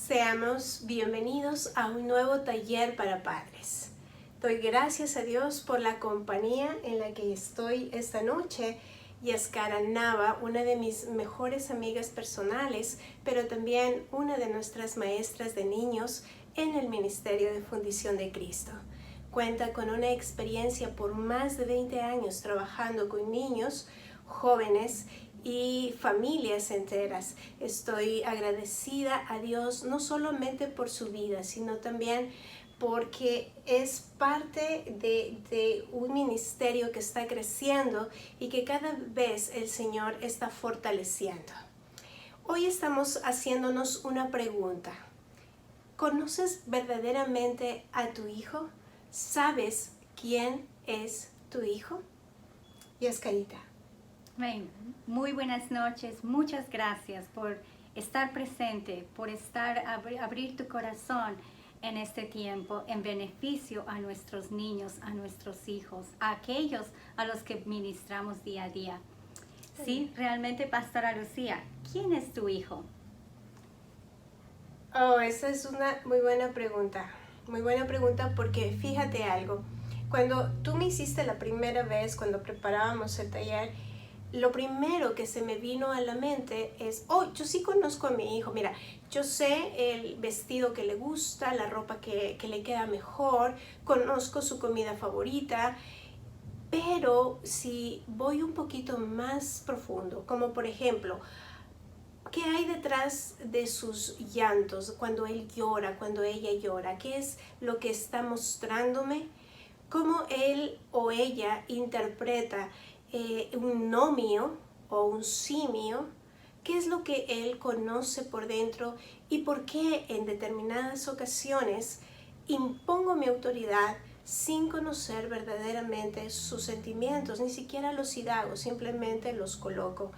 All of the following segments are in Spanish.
Seamos bienvenidos a un nuevo taller para padres. Doy gracias a Dios por la compañía en la que estoy esta noche. Yaskara Nava, una de mis mejores amigas personales, pero también una de nuestras maestras de niños en el Ministerio de Fundición de Cristo. Cuenta con una experiencia por más de 20 años trabajando con niños, jóvenes y familias enteras. Estoy agradecida a Dios no solamente por su vida, sino también porque es parte de un ministerio que está creciendo y que cada vez el Señor está fortaleciendo. Hoy estamos haciéndonos una pregunta. ¿Conoces verdaderamente a tu hijo? ¿Sabes quién es tu hijo? Yaskarita. Bueno, muy buenas noches, muchas gracias por estar presente, por abrir tu corazón en este tiempo en beneficio a nuestros niños, a nuestros hijos, a aquellos a los que ministramos día a día. Sí, realmente, Pastora Lucía, ¿quién es tu hijo? Oh, esa es una muy buena pregunta porque fíjate algo. Cuando tú me hiciste la primera vez, cuando preparábamos el taller, lo primero que se me vino a la mente es, yo sí conozco a mi hijo, mira, yo sé el vestido que le gusta, la ropa que le queda mejor, conozco su comida favorita, pero si voy un poquito más profundo, como por ejemplo, ¿qué hay detrás de sus llantos cuando él llora, cuando ella llora? ¿Qué es lo que está mostrándome? ¿Cómo él o ella interpreta un nomio o un simio? ¿Qué es lo que él conoce por dentro y por qué en determinadas ocasiones impongo mi autoridad sin conocer verdaderamente sus sentimientos? Ni siquiera los indago, simplemente los coloco.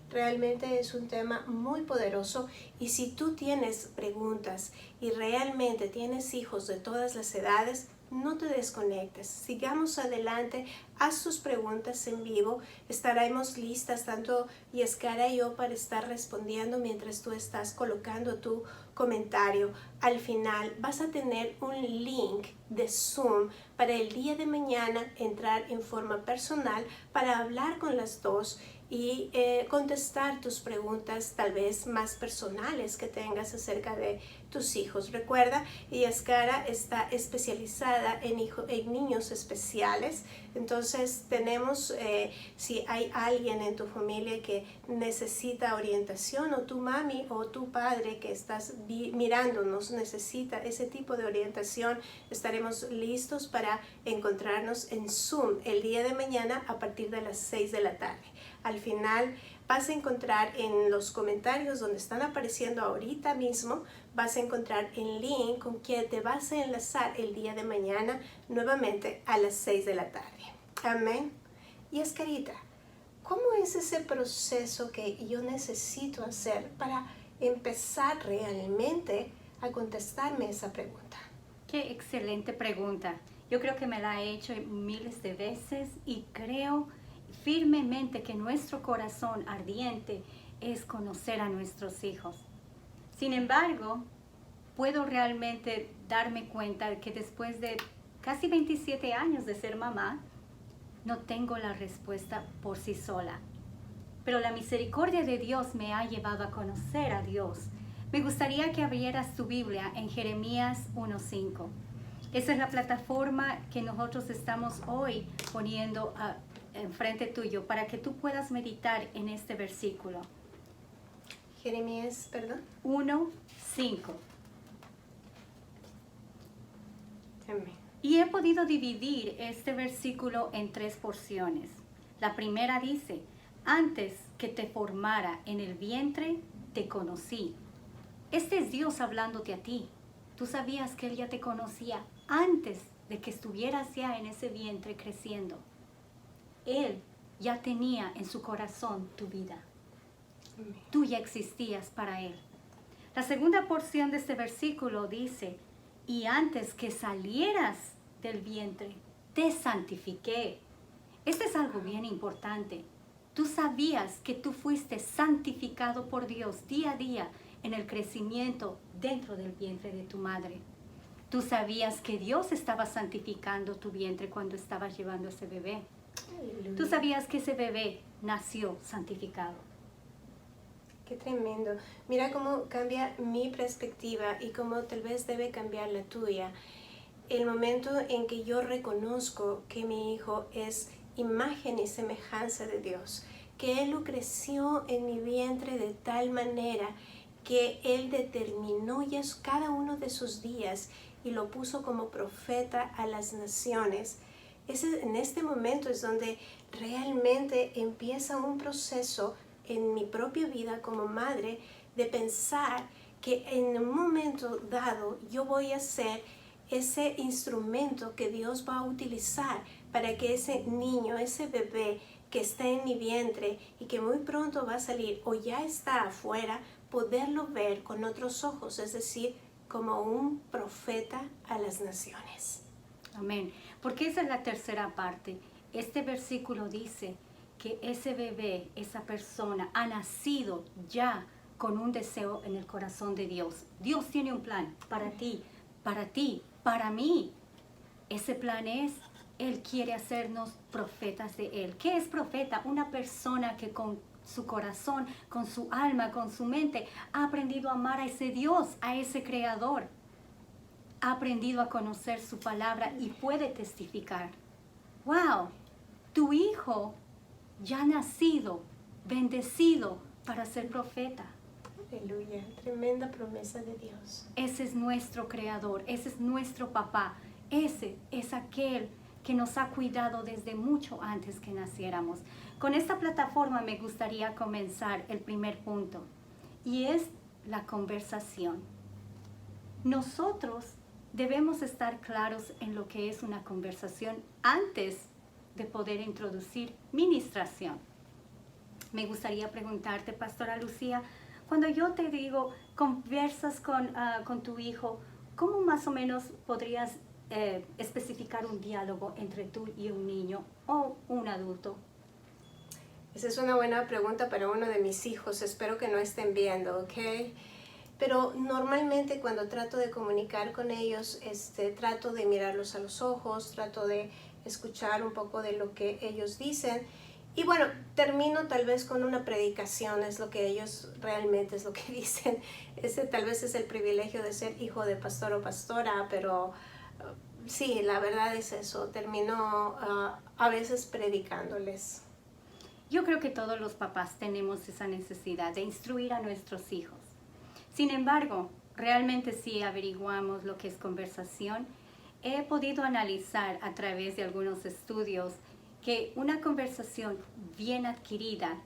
Realmente es un tema muy poderoso y si tú tienes preguntas y realmente tienes hijos de todas las edades, no te desconectes, sigamos adelante, haz tus preguntas en vivo, estaremos listas tanto Yaskara y yo para estar respondiendo mientras tú estás colocando tu comentario. Al final vas a tener un link de Zoom para el día de mañana entrar en forma personal para hablar con las dos y contestar tus preguntas tal vez más personales que tengas acerca de tus hijos. Recuerda, Yaskara está especializada en niños especiales, entonces tenemos, si hay alguien en tu familia que necesita orientación, o tu mami o tu padre que estás mirándonos necesita ese tipo de orientación, estaremos listos para encontrarnos en Zoom el día de mañana a partir de las 6 de la tarde. Al final vas a encontrar en los comentarios donde están apareciendo ahorita mismo, vas a encontrar el link con que te vas a enlazar el día de mañana nuevamente a las 6 de la tarde. Amén. Y Yaskarita, ¿cómo es ese proceso que yo necesito hacer para empezar realmente a contestarme esa pregunta? Qué excelente pregunta. Yo creo que me la he hecho miles de veces y creo firmemente que nuestro corazón ardiente es conocer a nuestros hijos. Sin embargo, puedo realmente darme cuenta de que después de casi 27 años de ser mamá, no tengo la respuesta por sí sola. Pero la misericordia de Dios me ha llevado a conocer a Dios. Me gustaría que abrieras tu Biblia en Jeremías 1:5. Esa es la plataforma que nosotros estamos hoy poniendo enfrente tuyo para que tú puedas meditar en este versículo. Jeremías, perdón. 1:5. Amén. Y he podido dividir este versículo en 3 porciones. La primera dice, antes que te formara en el vientre, te conocí. Este es Dios hablándote a ti. Tú sabías que Él ya te conocía antes de que estuvieras ya en ese vientre creciendo. Él ya tenía en su corazón tu vida. Tú ya existías para Él. La segunda porción de este versículo dice, y antes que salieras del vientre, te santifiqué. Este es algo bien importante. Tú sabías que tú fuiste santificado por Dios día a día en el crecimiento dentro del vientre de tu madre. Tú sabías que Dios estaba santificando tu vientre cuando estabas llevando ese bebé. Aleluya. Tú sabías que ese bebé nació santificado. Qué tremendo. Mira cómo cambia mi perspectiva y cómo tal vez debe cambiar la tuya. El momento en que yo reconozco que mi hijo es imagen y semejanza de Dios, que Él lo creció en mi vientre de tal manera que Él determinó ya cada uno de sus días y lo puso como profeta a las naciones. En este momento es donde realmente empieza un proceso en mi propia vida como madre de pensar que en un momento dado yo voy a ser ese instrumento que Dios va a utilizar para que ese niño, ese bebé que está en mi vientre y que muy pronto va a salir o ya está afuera, poderlo ver con otros ojos, es decir, como un profeta a las naciones. Amén. Porque esa es la tercera parte. Este versículo dice que ese bebé, esa persona, ha nacido ya con un deseo en el corazón de Dios. Dios tiene un plan para ti, para mí. Ese plan es, Él quiere hacernos profetas de Él. ¿Qué es profeta? Una persona que con su corazón, con su alma, con su mente, ha aprendido a amar a ese Dios, a ese Creador. Ha aprendido a conocer su palabra y puede testificar. ¡Wow! Tu hijo ya ha nacido, bendecido para ser profeta. Aleluya, tremenda promesa de Dios. Ese es nuestro Creador, ese es nuestro papá. Ese es aquel que nos ha cuidado desde mucho antes que naciéramos. Con esta plataforma me gustaría comenzar el primer punto y es la conversación. Nosotros debemos estar claros en lo que es una conversación antes de poder introducir ministración. Me gustaría preguntarte, Pastora Lucía, cuando yo te digo conversas con tu hijo, ¿cómo más o menos podrías especificar un diálogo entre tú y un niño o un adulto? Esa es una buena pregunta para uno de mis hijos. Espero que no estén viendo, ¿ok? Pero normalmente cuando trato de comunicar con ellos, trato de mirarlos a los ojos, trato de escuchar un poco de lo que ellos dicen. Y bueno, termino tal vez con una predicación, es lo que ellos realmente es lo que dicen. Ese tal vez es el privilegio de ser hijo de pastor o pastora, pero sí, la verdad es eso. Termino a veces predicándoles. Yo creo que todos los papás tenemos esa necesidad de instruir a nuestros hijos. Sin embargo, realmente si averiguamos lo que es conversación, he podido analizar a través de algunos estudios que una conversación bien adquirida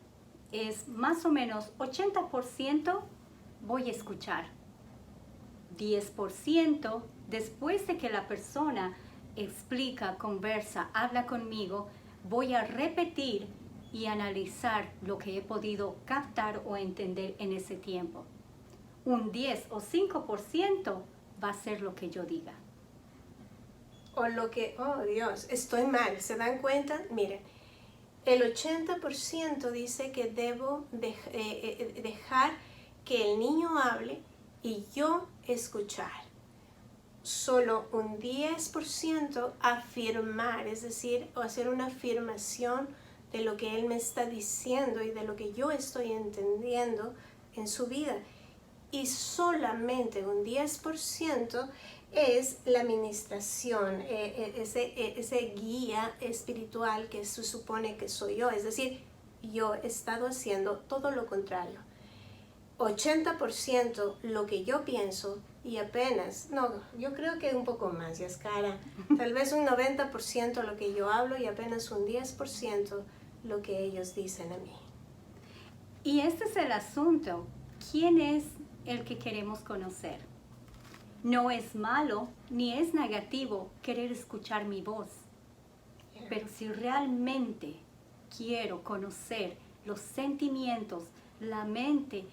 es más o menos 80% voy a escuchar, 10% después de que la persona explica, conversa, habla conmigo, voy a repetir y analizar lo que he podido captar o entender en ese tiempo. Un 10 o 5% va a ser lo que yo diga. O lo que, oh Dios, estoy mal, ¿se dan cuenta? Miren, el 80% dice que debo dejar que el niño hable y yo escuchar. Solo un 10% afirmar, es decir, o hacer una afirmación de lo que él me está diciendo y de lo que yo estoy entendiendo en su vida. Y solamente un 10% es la administración, ese guía espiritual que se supone que soy yo. Es decir, yo he estado haciendo todo lo contrario. 80% lo que yo pienso y apenas, no, yo creo que un poco más, Yaskara. Tal vez un 90% lo que yo hablo y apenas un 10% lo que ellos dicen a mí. Y este es el asunto. ¿Quién es el que queremos conocer? No es malo ni es negativo querer escuchar mi voz. Pero si realmente quiero conocer los sentimientos, la mente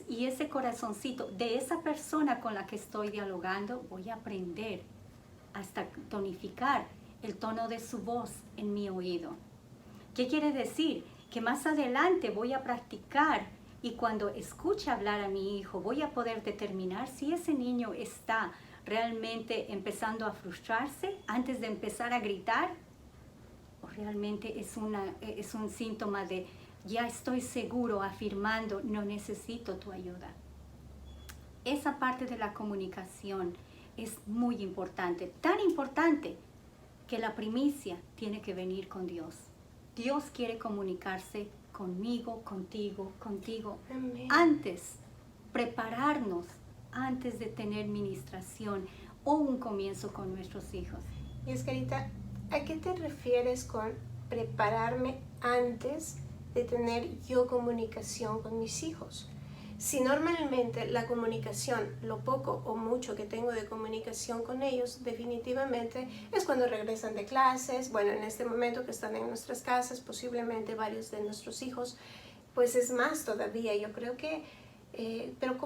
y ese corazoncito de esa persona con la que estoy dialogando, voy a aprender hasta tonificar el tono de su voz en mi oído. ¿Qué quiere decir? Que más adelante voy a practicar Y cuando escuche hablar a mi hijo, voy a poder determinar si ese niño está realmente empezando a frustrarse antes de empezar a gritar, o realmente es un síntoma de ya estoy seguro, afirmando, no necesito tu ayuda. Esa parte de la comunicación es muy importante, tan importante que la primicia tiene que venir con Dios. Dios quiere comunicarse conmigo, contigo. Amén. Antes, prepararnos antes de tener ministración o un comienzo con nuestros hijos. Y Escarita, ¿a qué te refieres con prepararme antes de tener yo comunicación con mis hijos? Si normalmente la comunicación, lo poco o mucho que tengo de comunicación con ellos, definitivamente es cuando regresan de clases, bueno, en este momento que están en nuestras casas, posiblemente varios de nuestros hijos, pues es más todavía. Yo creo que, pero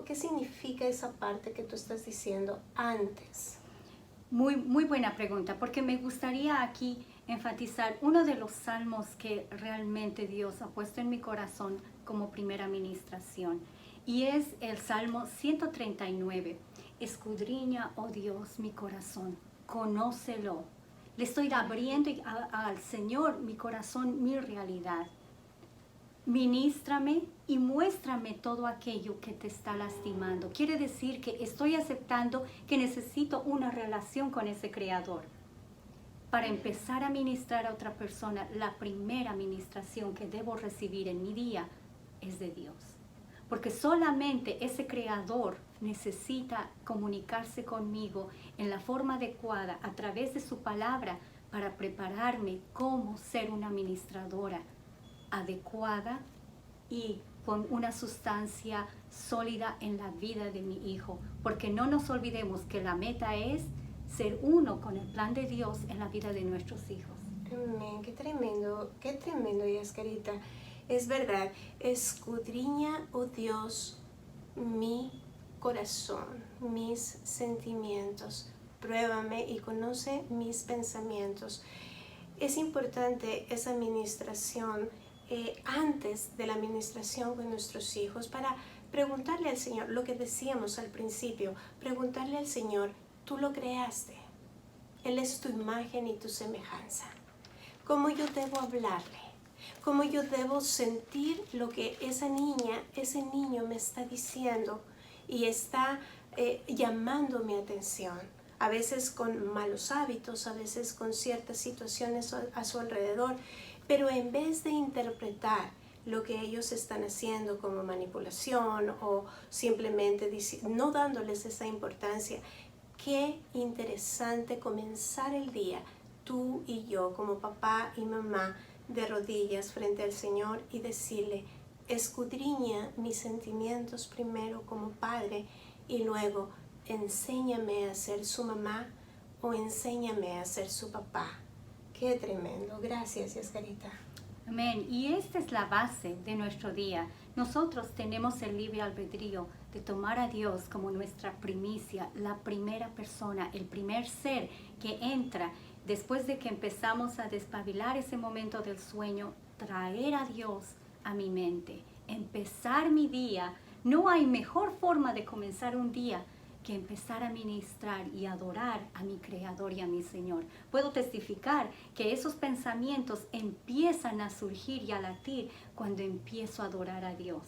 ¿qué significa esa parte que tú estás diciendo antes? Muy, muy buena pregunta, porque me gustaría aquí enfatizar uno de los salmos que realmente Dios ha puesto en mi corazón como primera ministración, y es el Salmo 139. Escudriña, oh Dios, mi corazón, conócelo. Le estoy abriendo al Señor mi corazón, mi realidad. Ministrame y muéstrame todo aquello que te está lastimando. Quiere decir que estoy aceptando que necesito una relación con ese Creador. Para empezar a ministrar a otra persona, la primera ministración que debo recibir en mi día es de Dios. Porque solamente ese Creador necesita comunicarse conmigo en la forma adecuada a través de su palabra para prepararme como ser una ministradora adecuada y con una sustancia sólida en la vida de mi hijo. Porque no nos olvidemos que la meta es ser uno con el plan de Dios en la vida de nuestros hijos. Amén, qué tremendo, Yascarita. Es verdad, escudriña, oh Dios, mi corazón, mis sentimientos. Pruébame y conoce mis pensamientos. Es importante esa administración antes de la administración con nuestros hijos para preguntarle al Señor, lo que decíamos al principio, preguntarle al Señor, tú lo creaste, Él es tu imagen y tu semejanza. ¿Cómo yo debo hablarle? ¿Cómo yo debo sentir lo que esa niña, ese niño me está diciendo y está llamando mi atención? A veces con malos hábitos, a veces con ciertas situaciones a su alrededor, pero en vez de interpretar lo que ellos están haciendo como manipulación o simplemente no dándoles esa importancia, qué interesante comenzar el día, tú y yo como papá y mamá, de rodillas frente al Señor y decirle, escudriña mis sentimientos primero como padre y luego enséñame a ser su mamá o enséñame a ser su papá. Qué tremendo. Gracias, Yascarita. Amén. Y esta es la base de nuestro día. Nosotros tenemos el libre albedrío de tomar a Dios como nuestra primicia, la primera persona, el primer ser que entra después de que empezamos a despabilar ese momento del sueño, traer a Dios a mi mente, empezar mi día. No hay mejor forma de comenzar un día que empezar a ministrar y adorar a mi Creador y a mi Señor. Puedo testificar que esos pensamientos empiezan a surgir y a latir cuando empiezo a adorar a Dios.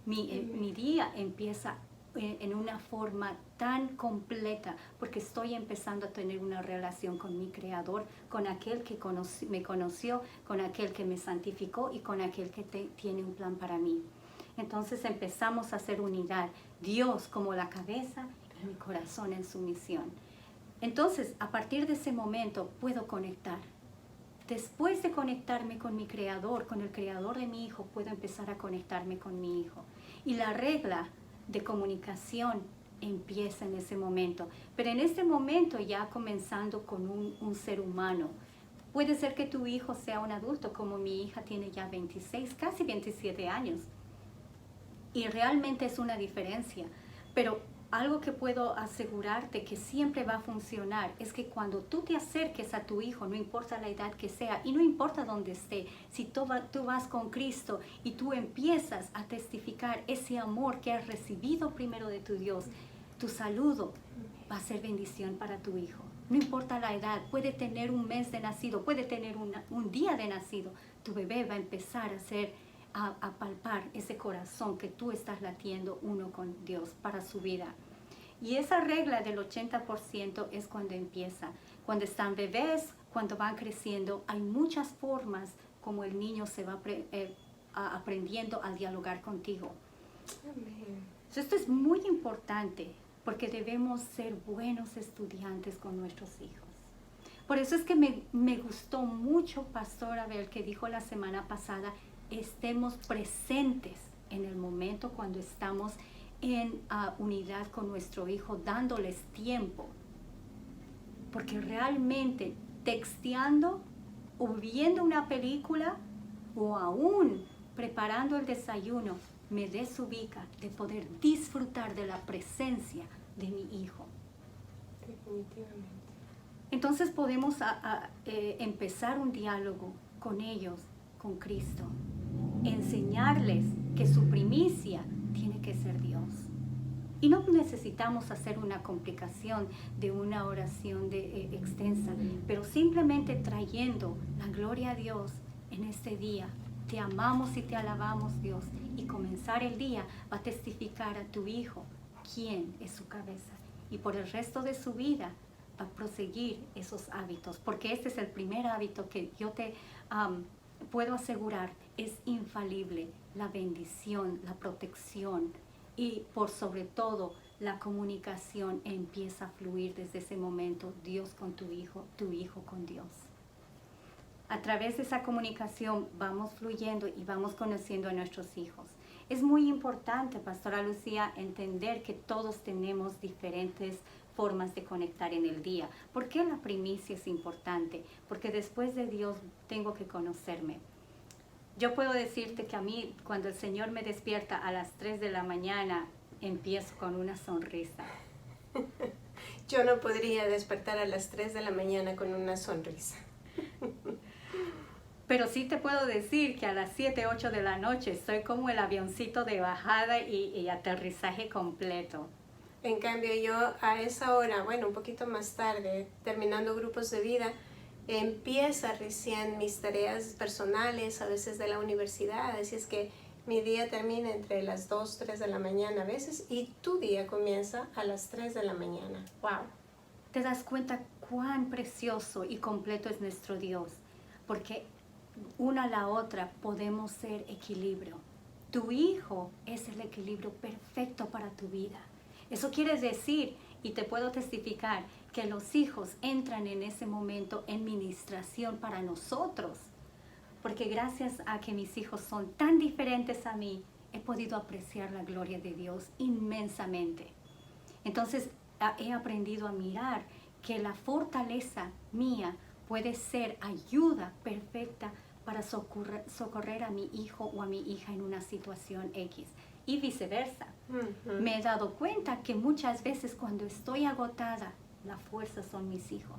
Mi día empieza en una forma tan completa porque estoy empezando a tener una relación con mi Creador, con aquel que me conoció, con aquel que me santificó y con aquel que tiene un plan para mí. Entonces empezamos a hacer unidad, Dios como la cabeza y mi corazón en sumisión. Entonces, a partir de ese momento puedo conectar. Después de conectarme con mi Creador, con el Creador de mi hijo, puedo empezar a conectarme con mi hijo. Y la regla de comunicación empieza en ese momento. Pero en ese momento ya comenzando con un ser humano. Puede ser que tu hijo sea un adulto, como mi hija tiene ya 26, casi 27 años. Y realmente es una diferencia. Pero algo que puedo asegurarte que siempre va a funcionar es que cuando tú te acerques a tu hijo, no importa la edad que sea y no importa dónde esté, si tú vas con Cristo y tú empiezas a testificar ese amor que has recibido primero de tu Dios, tu saludo va a ser bendición para tu hijo. No importa la edad, puede tener un mes de nacido, puede tener un día de nacido, tu bebé va a empezar a palpar ese corazón que tú estás latiendo uno con Dios para su vida. Y esa regla del 80% es cuando empieza. Cuando están bebés, cuando van creciendo, hay muchas formas como el niño se va aprendiendo a dialogar contigo. Amén. Esto es muy importante porque debemos ser buenos estudiantes con nuestros hijos. Por eso es que me gustó mucho, Pastor Abel, que dijo la semana pasada, estemos presentes en el momento cuando estamos en unidad con nuestro hijo, dándoles tiempo. Porque realmente texteando o viendo una película o aún preparando el desayuno, me desubica de poder disfrutar de la presencia de mi hijo. Definitivamente. Entonces podemos empezar un diálogo con ellos, con Cristo. Enseñarles que su primicia tiene que ser Dios. Y no necesitamos hacer una complicación de una oración extensa, pero simplemente trayendo la gloria a Dios en este día. Te amamos y te alabamos, Dios. Y comenzar el día va a testificar a tu hijo quién es su cabeza. Y por el resto de su vida va a proseguir esos hábitos. Porque este es el primer hábito que yo te puedo asegurar es infalible. La bendición, la protección y por sobre todo la comunicación empieza a fluir desde ese momento. Dios con tu hijo con Dios. A través de esa comunicación vamos fluyendo y vamos conociendo a nuestros hijos. Es muy importante, Pastora Lucía, entender que todos tenemos diferentes formas de conectar en el día. ¿Por qué la primicia es importante? Porque después de Dios tengo que conocerme. Yo puedo decirte que a mí, cuando el Señor me despierta a las 3 de la mañana, empiezo con una sonrisa. Yo no podría despertar a las 3 de la mañana con una sonrisa. Pero sí te puedo decir que a las 7, 8 de la noche estoy como el avioncito de bajada y aterrizaje completo. En cambio, yo a esa hora, bueno, un poquito más tarde, terminando grupos de vida, empieza recién mis tareas personales, a veces de la universidad, así es que mi día termina entre las 2, 3 de la mañana a veces y tu día comienza a las 3 de la mañana. ¡Wow! Te das cuenta cuán precioso y completo es nuestro Dios, porque una a la otra podemos ser equilibrio. Tu hijo es el equilibrio perfecto para tu vida. Eso quiere decir, y te puedo testificar, que los hijos entran en ese momento en ministración para nosotros. Porque gracias a que mis hijos son tan diferentes a mí, he podido apreciar la gloria de Dios inmensamente. Entonces, he aprendido a mirar que la fortaleza mía puede ser ayuda perfecta para socorrer a mi hijo o a mi hija en una situación X y viceversa. Uh-huh. Me he dado cuenta que muchas veces cuando estoy agotada, la fuerza son mis hijos.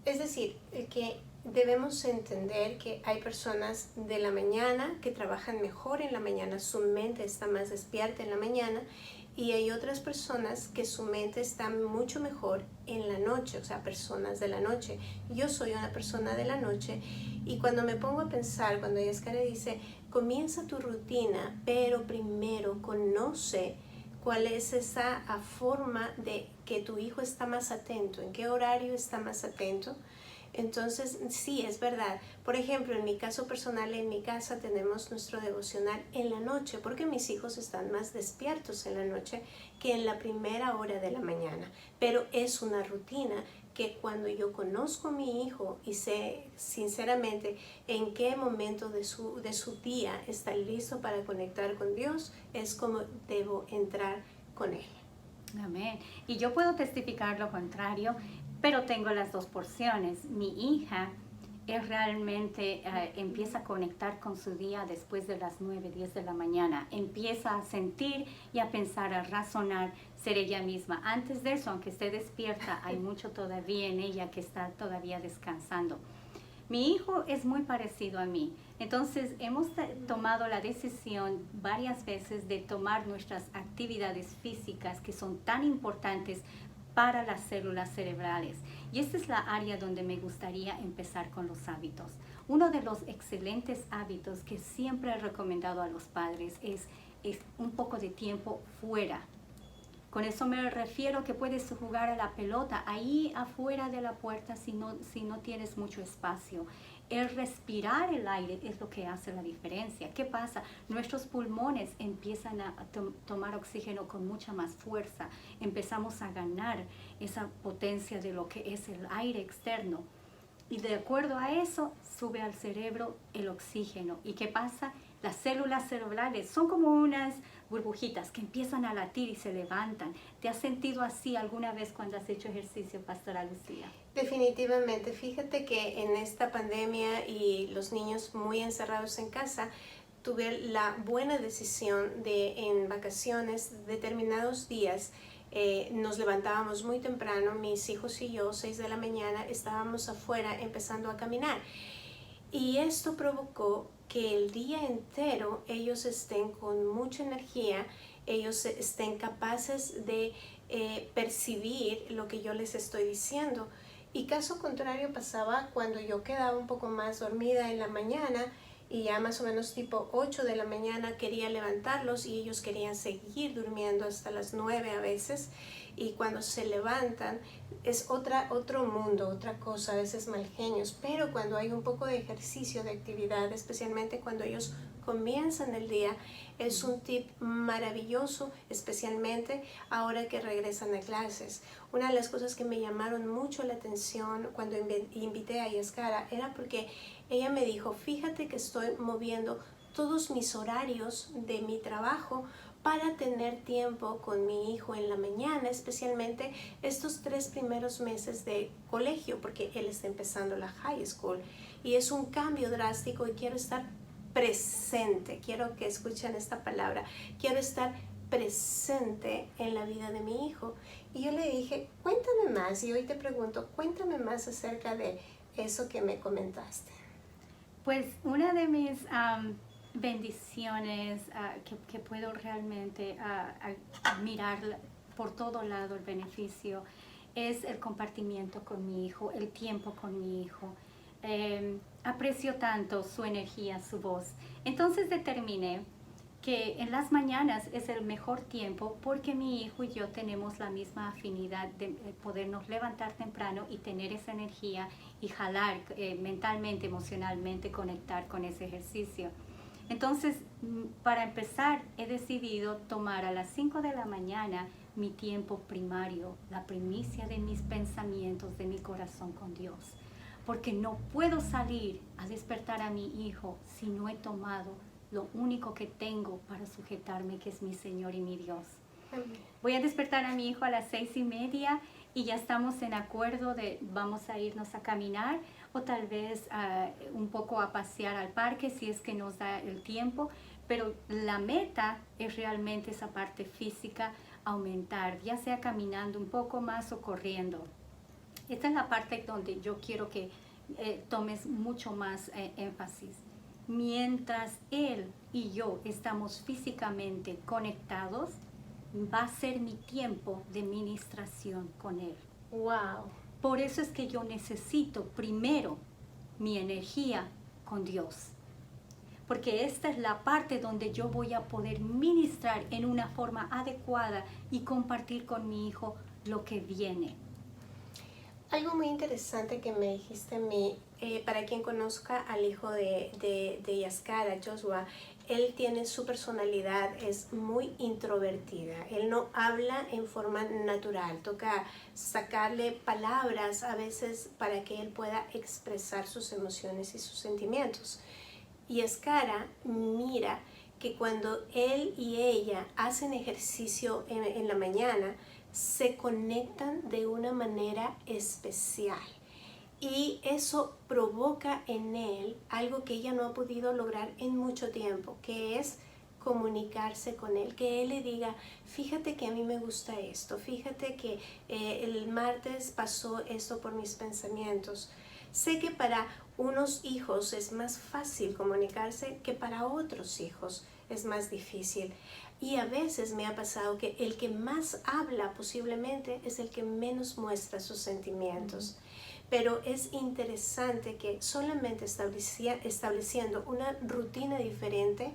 Es decir, que debemos entender que hay personas de la mañana que trabajan mejor en la mañana, su mente está más despierta en la mañana, y hay otras personas que su mente está mucho mejor en la noche, o sea, personas de la noche. Yo soy una persona de la noche y cuando me pongo a pensar, cuando Yaskara dice, comienza tu rutina, pero primero conoce cuál es esa forma de que tu hijo está más atento, en qué horario está más atento. Entonces, sí, es verdad. Por ejemplo, en mi caso personal, en mi casa tenemos nuestro devocional en la noche, porque mis hijos están más despiertos en la noche que en la primera hora de la mañana. Pero es una rutina que cuando yo conozco a mi hijo y sé sinceramente en qué momento de su día está listo para conectar con Dios, es como debo entrar con él. Amén. Y yo puedo testificar lo contrario, pero tengo las dos porciones. Mi hija él realmente empieza a conectar con su día después de las 9, 10 de la mañana. Empieza a sentir y a pensar, a razonar, ser ella misma. Antes de eso, aunque esté despierta, hay mucho todavía en ella que está todavía descansando. Mi hijo es muy parecido a mí. Entonces, hemos tomado la decisión varias veces de tomar nuestras actividades físicas que son tan importantes para las células cerebrales. Y esta es la área donde me gustaría empezar con los hábitos. Uno de los excelentes hábitos que siempre he recomendado a los padres es un poco de tiempo fuera. Con eso me refiero que puedes jugar a la pelota ahí afuera de la puerta si no tienes mucho espacio. El respirar el aire es lo que hace la diferencia. ¿Qué pasa? Nuestros pulmones empiezan a tomar oxígeno con mucha más fuerza. Empezamos a ganar esa potencia de lo que es el aire externo. Y de acuerdo a eso, sube al cerebro el oxígeno. ¿Y qué pasa? Las células cerebrales son como unas burbujitas que empiezan a latir y se levantan. ¿Te has sentido así alguna vez cuando has hecho ejercicio, Pastora Lucía? Definitivamente. Fíjate que en esta pandemia y los niños muy encerrados en casa, tuve la buena decisión de en vacaciones, determinados días, nos levantábamos muy temprano, mis hijos y yo, 6 de la mañana, estábamos afuera empezando a caminar. Y esto provocó que el día entero ellos estén con mucha energía, ellos estén capaces de percibir lo que yo les estoy diciendo. Y caso contrario pasaba cuando yo quedaba un poco más dormida en la mañana y ya más o menos tipo 8 de la mañana quería levantarlos y ellos querían seguir durmiendo hasta las 9 a veces. Y cuando se levantan es otro mundo, otra cosa, a veces mal genios. Pero cuando hay un poco de ejercicio, de actividad, especialmente cuando ellos comienzan el día, es un tip maravilloso, especialmente ahora que regresan a clases. Una de las cosas que me llamaron mucho la atención cuando invité a Yaskara era porque ella me dijo, fíjate que estoy moviendo todos mis horarios de mi trabajo para tener tiempo con mi hijo en la mañana, especialmente estos 3 primeros meses de colegio, porque él está empezando la high school y es un cambio drástico y quiero estar presente, quiero que escuchen esta palabra, quiero estar presente en la vida de mi hijo. Y yo le dije, cuéntame más, y hoy te pregunto, cuéntame más acerca de eso que me comentaste. Pues una de mis bendiciones que puedo realmente mirar por todo lado el beneficio es el compartimiento con mi hijo, el tiempo con mi hijo. Aprecio tanto su energía, su voz. Entonces determiné que en las mañanas es el mejor tiempo porque mi hijo y yo tenemos la misma afinidad de podernos levantar temprano y tener esa energía y jalar mentalmente, emocionalmente, conectar con ese ejercicio. Entonces, para empezar, he decidido tomar a las 5 de la mañana mi tiempo primario, la primicia de mis pensamientos, de mi corazón con Dios. Porque no puedo salir a despertar a mi hijo si no he tomado lo único que tengo para sujetarme, que es mi Señor y mi Dios. Voy a despertar a mi hijo a las 6:30 y ya estamos en acuerdo de vamos a irnos a caminar o tal vez un poco a pasear al parque si es que nos da el tiempo, pero la meta es realmente esa parte física, aumentar, ya sea caminando un poco más o corriendo. Esta es la parte donde yo quiero que tomes mucho más énfasis. Mientras él y yo estamos físicamente conectados, va a ser mi tiempo de ministración con él. Wow. Por eso es que yo necesito primero mi energía con Dios. Porque esta es la parte donde yo voy a poder ministrar en una forma adecuada y compartir con mi hijo lo que viene. Algo muy interesante que me dijiste a mí, para quien conozca al hijo de Yaskara, Joshua, él tiene su personalidad, es muy introvertida, él no habla en forma natural, toca sacarle palabras a veces para que él pueda expresar sus emociones y sus sentimientos. Yaskara mira que cuando él y ella hacen ejercicio en la mañana, se conectan de una manera especial. Y eso provoca en él algo que ella no ha podido lograr en mucho tiempo, que es comunicarse con él, que él le diga, fíjate que a mí me gusta esto, fíjate que el martes pasó esto por mis pensamientos. Sé que para unos hijos es más fácil comunicarse que para otros hijos es más difícil. Y a veces me ha pasado que el que más habla posiblemente es el que menos muestra sus sentimientos. Pero es interesante que solamente estableciendo una rutina diferente,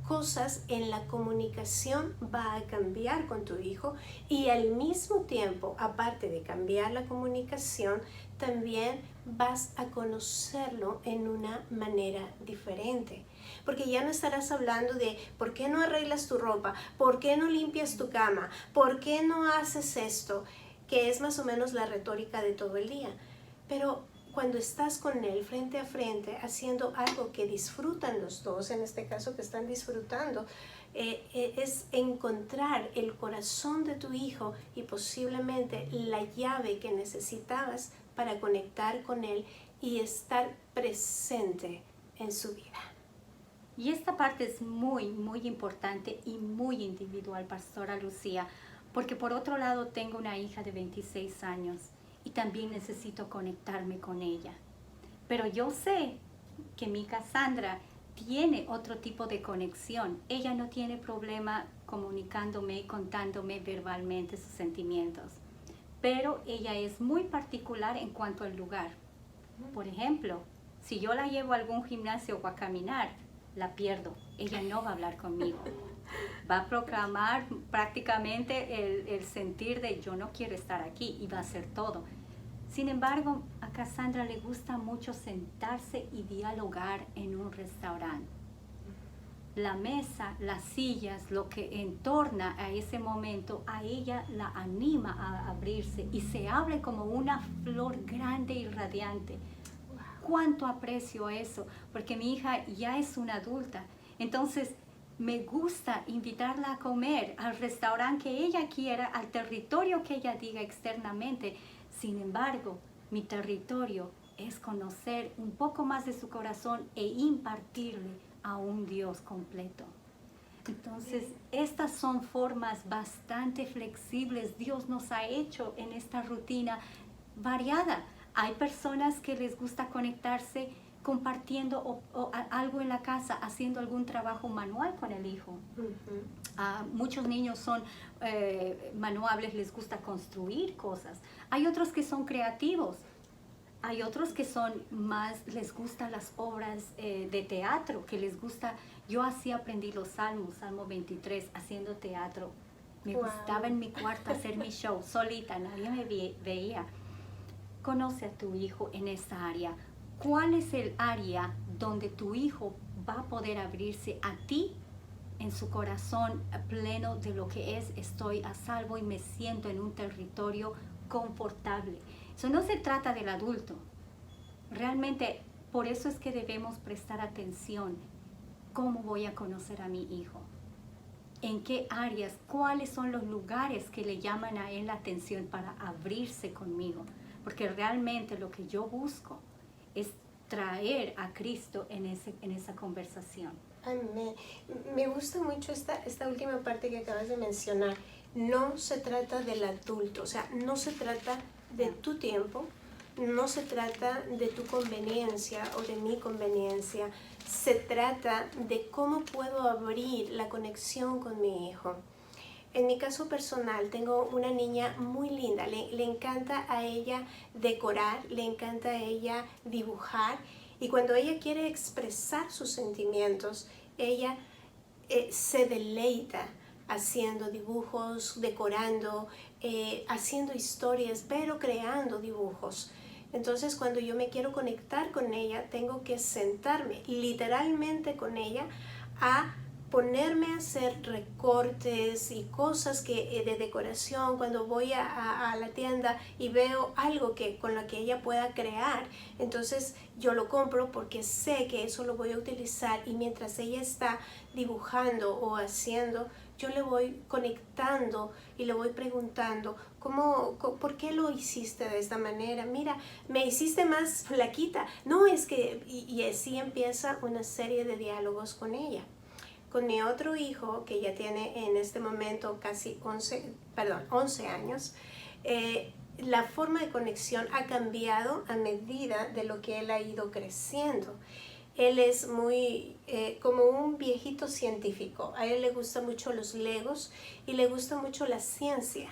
cosas en la comunicación va a cambiar con tu hijo, y al mismo tiempo, aparte de cambiar la comunicación, también vas a conocerlo en una manera diferente. Porque ya no estarás hablando de por qué no arreglas tu ropa, por qué no limpias tu cama, por qué no haces esto, que es más o menos la retórica de todo el día. Pero cuando estás con él frente a frente, haciendo algo que disfrutan los dos, en este caso que están disfrutando, es encontrar el corazón de tu hijo y posiblemente la llave que necesitabas para conectar con él y estar presente en su vida. Y esta parte es muy, muy importante y muy individual, Pastora Lucía, porque por otro lado tengo una hija de 26 años y también necesito conectarme con ella. Pero yo sé que mi Cassandra tiene otro tipo de conexión. Ella no tiene problema comunicándome y contándome verbalmente sus sentimientos. Pero ella es muy particular en cuanto al lugar. Por ejemplo, si yo la llevo a algún gimnasio o a caminar, la pierdo. Ella no va a hablar conmigo. Va a proclamar prácticamente el sentir de yo no quiero estar aquí, y va a hacer todo. Sin embargo, a Cassandra le gusta mucho sentarse y dialogar en un restaurante. La mesa, las sillas, lo que entorna a ese momento, a ella la anima a abrirse y se abre como una flor grande y radiante. Cuánto aprecio eso, porque mi hija ya es una adulta. Entonces, me gusta invitarla a comer al restaurante que ella quiera, al territorio que ella diga externamente. Sin embargo, mi territorio es conocer un poco más de su corazón e impartirle a un Dios completo. Entonces, estas son formas bastante flexibles. Dios nos ha hecho en esta rutina variada. Hay personas que les gusta conectarse compartiendo algo en la casa, haciendo algún trabajo manual con el hijo. Muchos niños son manuables, les gusta construir cosas. Hay otros que son creativos. Hay otros que son más, les gustan las obras de teatro, que les gusta. Yo así aprendí los salmos, Salmo 23, haciendo teatro. Me gustaba en mi cuarto hacer mi show, solita, nadie me veía. Conoce a tu hijo en esa área. ¿Cuál es el área donde tu hijo va a poder abrirse a ti en su corazón pleno de lo que es, estoy a salvo y me siento en un territorio confortable? Eso no se trata del adulto. Realmente, por eso es que debemos prestar atención. ¿Cómo voy a conocer a mi hijo? ¿En qué áreas? ¿Cuáles son los lugares que le llaman a él la atención para abrirse conmigo? Porque realmente lo que yo busco es traer a Cristo en esa conversación. Amén. Me gusta mucho esta última parte que acabas de mencionar. No se trata del adulto, o sea, no se trata de tu tiempo, no se trata de tu conveniencia o de mi conveniencia. Se trata de cómo puedo abrir la conexión con mi hijo. En mi caso personal, tengo una niña muy linda, le encanta a ella decorar, le encanta a ella dibujar, y cuando ella quiere expresar sus sentimientos, ella se deleita haciendo dibujos, decorando, haciendo historias, pero creando dibujos. Entonces, cuando yo me quiero conectar con ella, tengo que sentarme literalmente con ella a ponerme a hacer recortes y cosas de decoración. Cuando voy a la tienda y veo algo con lo que ella pueda crear, entonces yo lo compro porque sé que eso lo voy a utilizar, y mientras ella está dibujando o haciendo, yo le voy conectando y le voy preguntando, ¿por qué lo hiciste de esta manera? Mira, me hiciste más flaquita. No, es que, y así empieza una serie de diálogos con ella. Con mi otro hijo, que ya tiene en este momento casi 11 años, la forma de conexión ha cambiado a medida de lo que él ha ido creciendo. Él es muy como un viejito científico. A él le gustan mucho los legos y le gusta mucho la ciencia.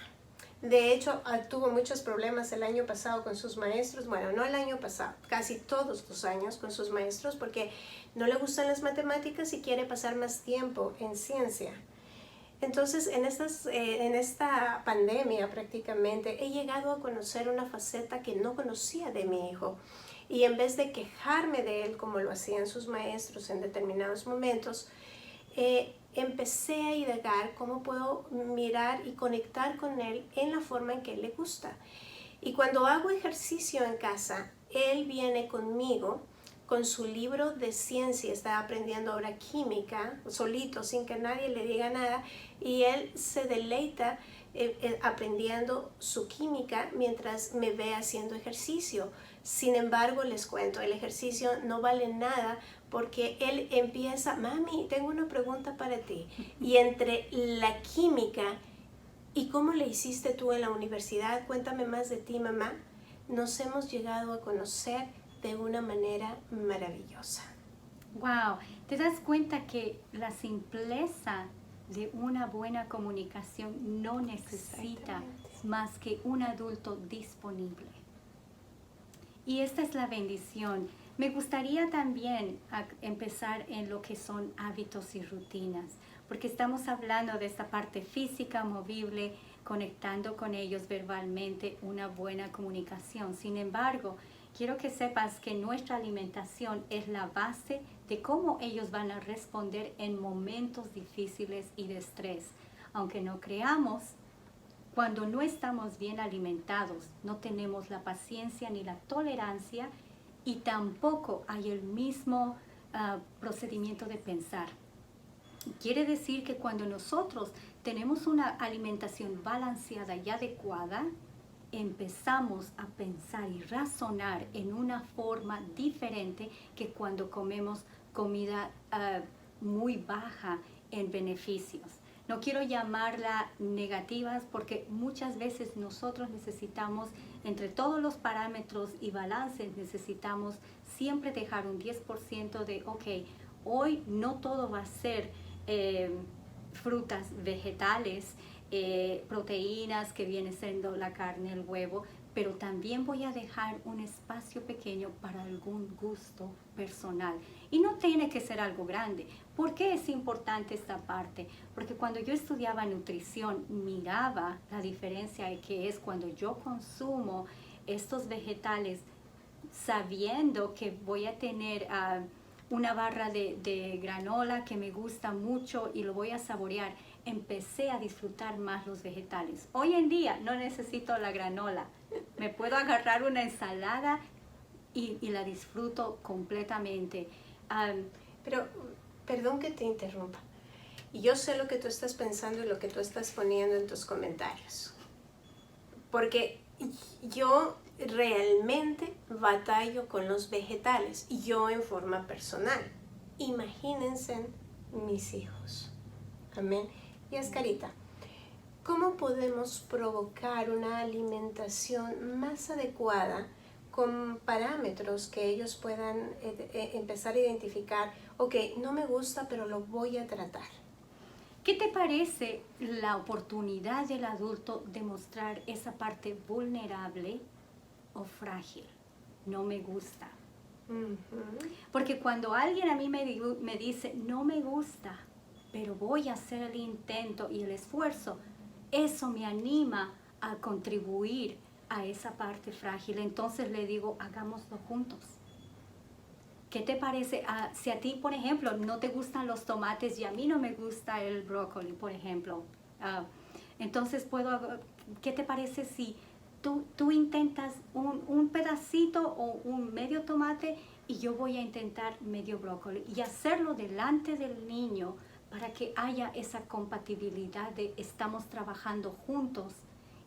De hecho, tuvo muchos problemas el año pasado con sus maestros. Bueno, no el año pasado, casi todos los años con sus maestros, porque no le gustan las matemáticas y quiere pasar más tiempo en ciencia. Entonces, en esta pandemia prácticamente he llegado a conocer una faceta que no conocía de mi hijo. Y en vez de quejarme de él como lo hacían sus maestros en determinados momentos, empecé a indagar cómo puedo mirar y conectar con él en la forma en que él le gusta. Y cuando hago ejercicio en casa, él viene conmigo con su libro de ciencia, está aprendiendo ahora química, solito, sin que nadie le diga nada, y él se deleita aprendiendo su química mientras me ve haciendo ejercicio. Sin embargo, les cuento, el ejercicio no vale nada porque él empieza, mami, tengo una pregunta para ti. Y entre la química y cómo le hiciste tú en la universidad, cuéntame más de ti, mamá, nos hemos llegado a conocer de una manera maravillosa. Wow, ¿te das cuenta que la simpleza de una buena comunicación no necesita más que un adulto disponible? Y esta es la bendición. Me gustaría también empezar en lo que son hábitos y rutinas, porque estamos hablando de esta parte física, movible, conectando con ellos verbalmente, una buena comunicación. Sin embargo, quiero que sepas que nuestra alimentación es la base de cómo ellos van a responder en momentos difíciles y de estrés. Aunque no creamos, cuando no estamos bien alimentados, no tenemos la paciencia ni la tolerancia y tampoco hay el mismo procedimiento de pensar. Quiere decir que cuando nosotros tenemos una alimentación balanceada y adecuada, empezamos a pensar y razonar en una forma diferente que cuando comemos comida muy baja en beneficios. No quiero llamarla negativas porque muchas veces nosotros necesitamos, entre todos los parámetros y balances, necesitamos siempre dejar un 10% de, ok, hoy no todo va a ser frutas, vegetales, proteínas que viene siendo la carne, el huevo, pero también voy a dejar un espacio pequeño para algún gusto personal. Y no tiene que ser algo grande. ¿Por qué es importante esta parte? Porque cuando yo estudiaba nutrición, miraba la diferencia que es cuando yo consumo estos vegetales sabiendo que voy a tener una barra de granola que me gusta mucho y lo voy a saborear. Empecé a disfrutar más los vegetales. Hoy en día no necesito la granola. Me puedo agarrar una ensalada y la disfruto completamente. Pero, perdón que te interrumpa. Y yo sé lo que tú estás pensando y lo que tú estás poniendo en tus comentarios. Porque yo realmente batallo con los vegetales, y yo en forma personal. Imagínense mis hijos. Amén. Y Ascarita, ¿cómo podemos provocar una alimentación más adecuada con parámetros que ellos puedan empezar a identificar? Ok, no me gusta, pero lo voy a tratar. ¿Qué te parece la oportunidad del adulto de mostrar esa parte vulnerable o frágil? No me gusta. Porque cuando alguien a mí me dice, no me gusta, pero voy a hacer el intento y el esfuerzo, eso me anima a contribuir a esa parte frágil. Entonces le digo, hagámoslo juntos. ¿Qué te parece? Si a ti, por ejemplo, no te gustan los tomates y a mí no me gusta el brócoli, por ejemplo, entonces ¿qué te parece si tú intentas un pedacito o un medio tomate y yo voy a intentar medio brócoli y hacerlo delante del niño para que haya esa compatibilidad de estamos trabajando juntos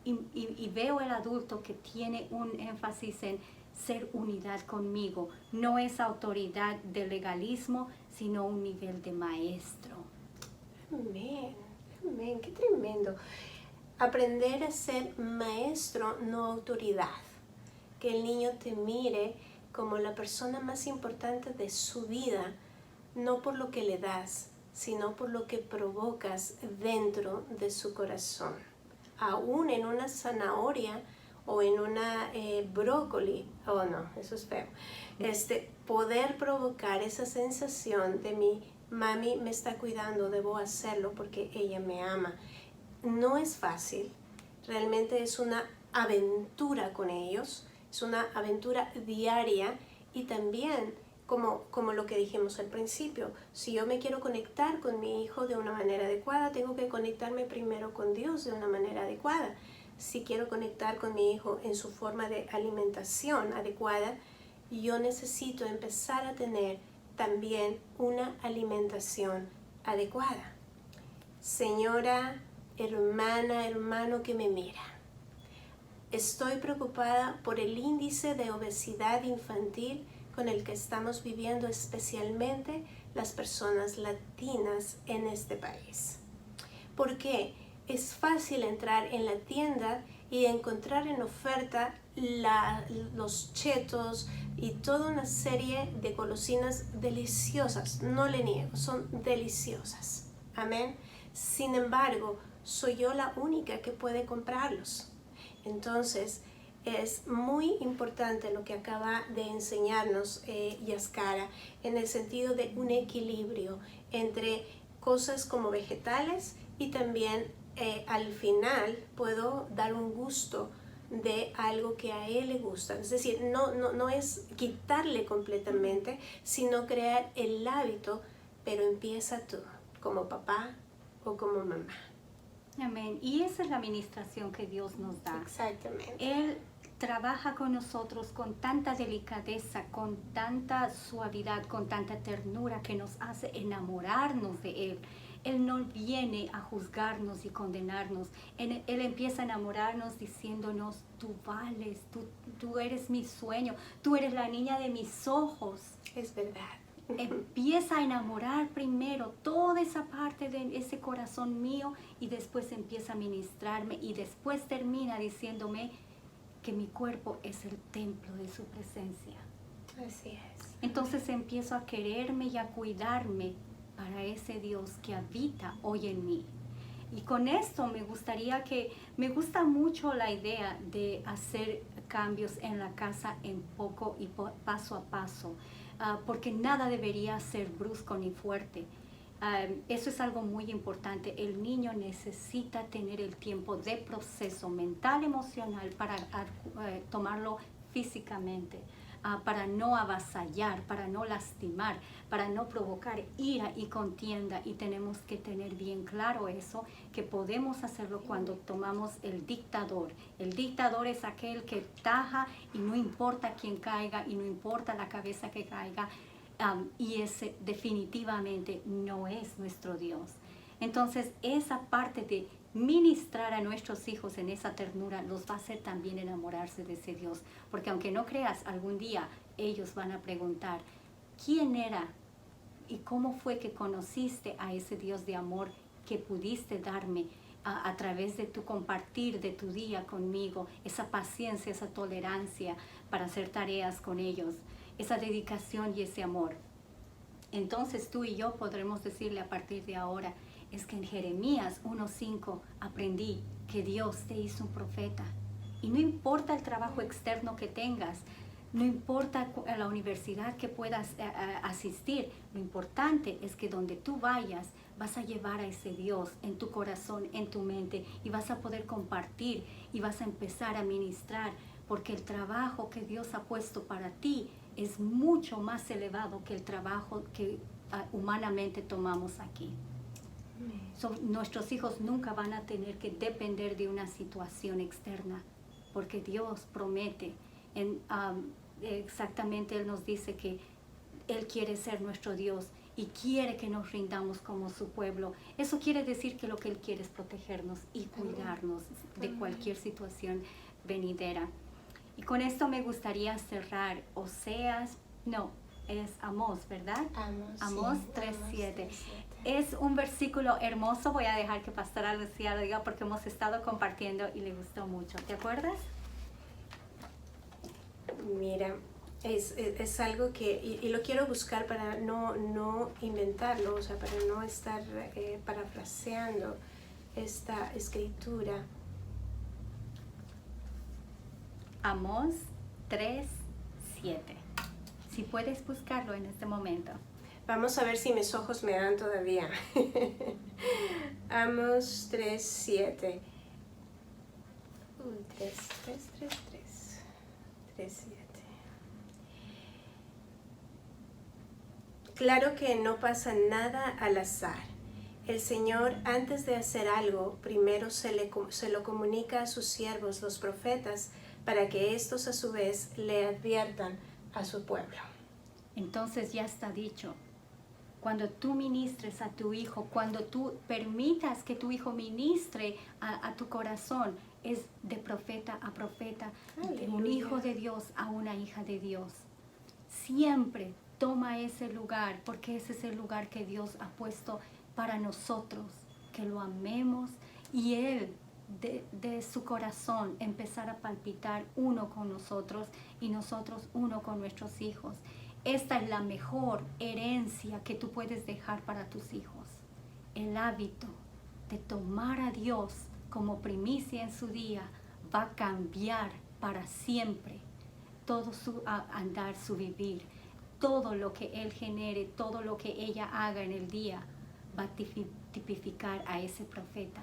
y veo el adulto que tiene un énfasis en ser unidad conmigo, no es autoridad de legalismo, sino un nivel de maestro. Amén, amén, qué tremendo. Aprender a ser maestro, no autoridad. Que el niño te mire como la persona más importante de su vida, no por lo que le das, sino por lo que provocas dentro de su corazón. Aún en una zanahoria o en una brócoli, oh no, eso es feo, poder provocar esa sensación de mi mami me está cuidando, debo hacerlo porque ella me ama. No es fácil, realmente es una aventura con ellos, es una aventura diaria y también como lo que dijimos al principio, si yo me quiero conectar con mi hijo de una manera adecuada, tengo que conectarme primero con Dios de una manera adecuada. Si quiero conectar con mi hijo en su forma de alimentación adecuada, yo necesito empezar a tener también una alimentación adecuada. Señora, hermana, hermano que me mira, estoy preocupada por el índice de obesidad infantil con el que estamos viviendo, especialmente las personas latinas en este país. ¿Por qué? Es fácil entrar en la tienda y encontrar en oferta los chetos y toda una serie de golosinas deliciosas. No le niego, son deliciosas. Amén. Sin embargo, soy yo la única que puede comprarlos. Entonces, es muy importante lo que acaba de enseñarnos Yaskara en el sentido de un equilibrio entre cosas como vegetales y también al final puedo dar un gusto de algo que a él le gusta. Es decir, no es quitarle completamente, sino crear el hábito, pero empieza tú, como papá o como mamá. Amén. Y esa es la administración que Dios nos da. Exactamente. Él trabaja con nosotros con tanta delicadeza, con tanta suavidad, con tanta ternura que nos hace enamorarnos de Él. Él no viene a juzgarnos y condenarnos. Él empieza a enamorarnos diciéndonos, tú vales, tú eres mi sueño, tú eres la niña de mis ojos. Es verdad. Empieza a enamorar primero toda esa parte de ese corazón mío y después empieza a ministrarme y después termina diciéndome que mi cuerpo es el templo de su presencia. Así es. Entonces empiezo a quererme y a cuidarme para ese Dios que habita hoy en mí. Y con esto me gusta mucho la idea de hacer cambios en la casa en poco y paso a paso, porque nada debería ser brusco ni fuerte. Eso es algo muy importante. El niño necesita tener el tiempo de proceso mental, emocional para tomarlo físicamente. Para no avasallar, para no lastimar, para no provocar ira y contienda. Y tenemos que tener bien claro eso, que podemos hacerlo cuando tomamos el dictador. El dictador es aquel que taja y no importa quién caiga y no importa la cabeza que caiga. Y ese definitivamente no es nuestro Dios. Entonces esa parte de ministrar a nuestros hijos en esa ternura los va a hacer también enamorarse de ese Dios, porque aunque no creas, algún día ellos van a preguntar quién era y cómo fue que conociste a ese Dios de amor que pudiste darme a través de tu compartir de tu día conmigo, esa paciencia, esa tolerancia para hacer tareas con ellos, esa dedicación y ese amor. Entonces tú y yo podremos decirle a partir de ahora, es que en Jeremías 1:5 aprendí que Dios te hizo un profeta. Y no importa el trabajo externo que tengas, no importa a la universidad que puedas asistir, lo importante es que donde tú vayas vas a llevar a ese Dios en tu corazón, en tu mente, y vas a poder compartir y vas a empezar a ministrar, porque el trabajo que Dios ha puesto para ti es mucho más elevado que el trabajo que humanamente tomamos aquí. Nuestros hijos nunca van a tener que depender de una situación externa, porque Dios promete, exactamente Él nos dice que Él quiere ser nuestro Dios y quiere que nos rindamos como su pueblo. Eso quiere decir que lo que Él quiere es protegernos y cuidarnos de cualquier situación venidera. Y con esto me gustaría cerrar es Amós, ¿verdad? Amós Sí, 3:7. 3:7. Es un versículo hermoso, voy a dejar que Pastora Lucía lo diga porque hemos estado compartiendo y le gustó mucho. ¿Te acuerdas? Mira, es algo que, y lo quiero buscar para no inventarlo, o sea, para no estar parafraseando esta escritura. Amós 3:7. Si puedes buscarlo en este momento. Vamos a ver si mis ojos me dan todavía. Amós 3:7. 3:7. Claro que no pasa nada al azar. El Señor, antes de hacer algo, primero se lo comunica a sus siervos, los profetas, para que estos a su vez le adviertan a su pueblo. Entonces ya está dicho. Cuando tú ministres a tu hijo, cuando tú permitas que tu hijo ministre a tu corazón, es de profeta a profeta, de un hijo de Dios a una hija de Dios. Siempre toma ese lugar, porque ese es el lugar que Dios ha puesto para nosotros, que lo amemos y Él de su corazón empezar a palpitar uno con nosotros y nosotros uno con nuestros hijos. Esta es la mejor herencia que tú puedes dejar para tus hijos. El hábito de tomar a Dios como primicia en su día va a cambiar para siempre todo su andar, su vivir. Todo lo que Él genere, todo lo que ella haga en el día va a tipificar a ese profeta.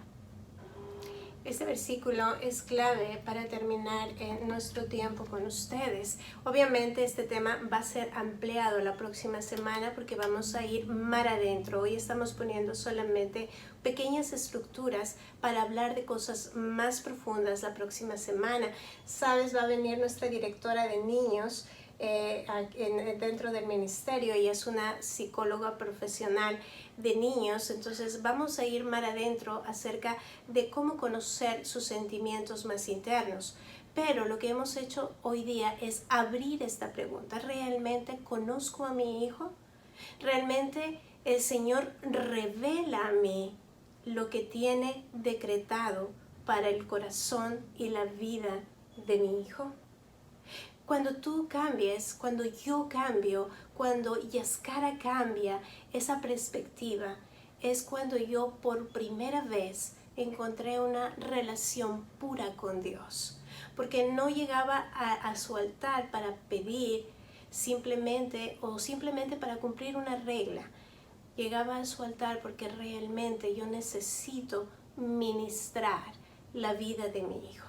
Este versículo es clave para terminar nuestro tiempo con ustedes. Obviamente este tema va a ser ampliado la próxima semana porque vamos a ir mar adentro. Hoy estamos poniendo solamente pequeñas estructuras para hablar de cosas más profundas la próxima semana. Sabes, va a venir nuestra directora de niños dentro del ministerio y es una psicóloga profesional de niños, entonces vamos a ir más adentro acerca de cómo conocer sus sentimientos más internos. Pero lo que hemos hecho hoy día es abrir esta pregunta. ¿Realmente conozco a mi hijo? ¿Realmente el Señor revela a mí lo que tiene decretado para el corazón y la vida de mi hijo? Cuando tú cambies, cuando yo cambio, cuando Yaskara cambia esa perspectiva, es cuando yo por primera vez encontré una relación pura con Dios. Porque no llegaba a su altar para pedir simplemente para cumplir una regla. Llegaba a su altar porque realmente yo necesito ministrar la vida de mi hijo.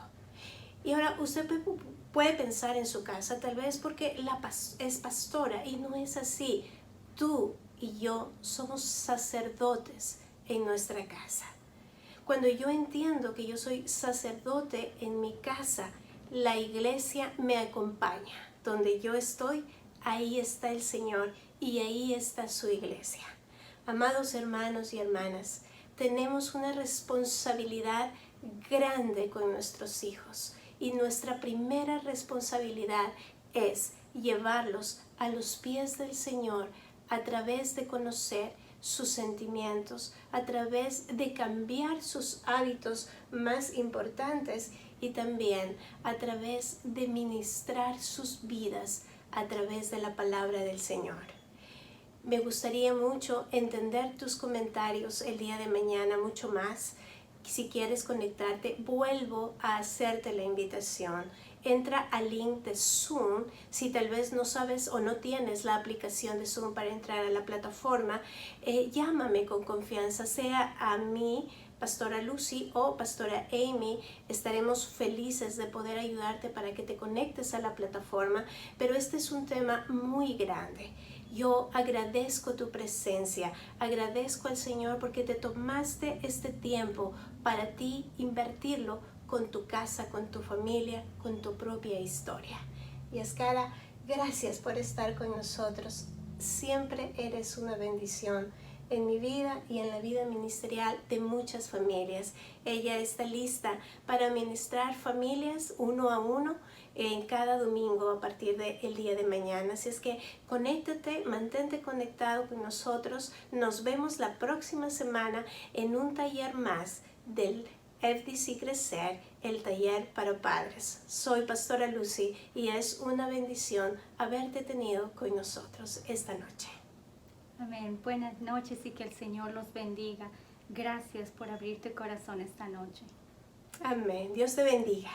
Y ahora usted puede pensar en su casa, tal vez porque es pastora, y no es así. Tú y yo somos sacerdotes en nuestra casa. Cuando yo entiendo que yo soy sacerdote en mi casa, la iglesia me acompaña. Donde yo estoy, ahí está el Señor y ahí está su iglesia. Amados hermanos y hermanas, tenemos una responsabilidad grande con nuestros hijos. Y nuestra primera responsabilidad es llevarlos a los pies del Señor a través de conocer sus sentimientos, a través de cambiar sus hábitos más importantes y también a través de ministrar sus vidas a través de la palabra del Señor. Me gustaría mucho entender tus comentarios el día de mañana mucho más. Si quieres conectarte, vuelvo a hacerte la invitación. Entra al link de Zoom. Si tal vez no sabes o no tienes la aplicación de Zoom para entrar a la plataforma, llámame con confianza, sea a mí, Pastora Lucy o Pastora Amy. Estaremos felices de poder ayudarte para que te conectes a la plataforma, pero este es un tema muy grande. Yo agradezco tu presencia, agradezco al Señor porque te tomaste este tiempo para ti invertirlo con tu casa, con tu familia, con tu propia historia. Yaskara, gracias por estar con nosotros. siempre eres una bendición en mi vida y en la vida ministerial de muchas familias. Ella está lista para ministrar familias uno a uno en cada domingo a partir del día de mañana. Así es que conéctate, mantente conectado con nosotros. Nos vemos la próxima semana en un taller más del FDC Crecer, el taller para padres. Soy Pastora Lucy y es una bendición haberte tenido con nosotros esta noche. Amén. Buenas noches y que el Señor los bendiga. Gracias por abrir tu corazón esta noche. Amén. Dios te bendiga.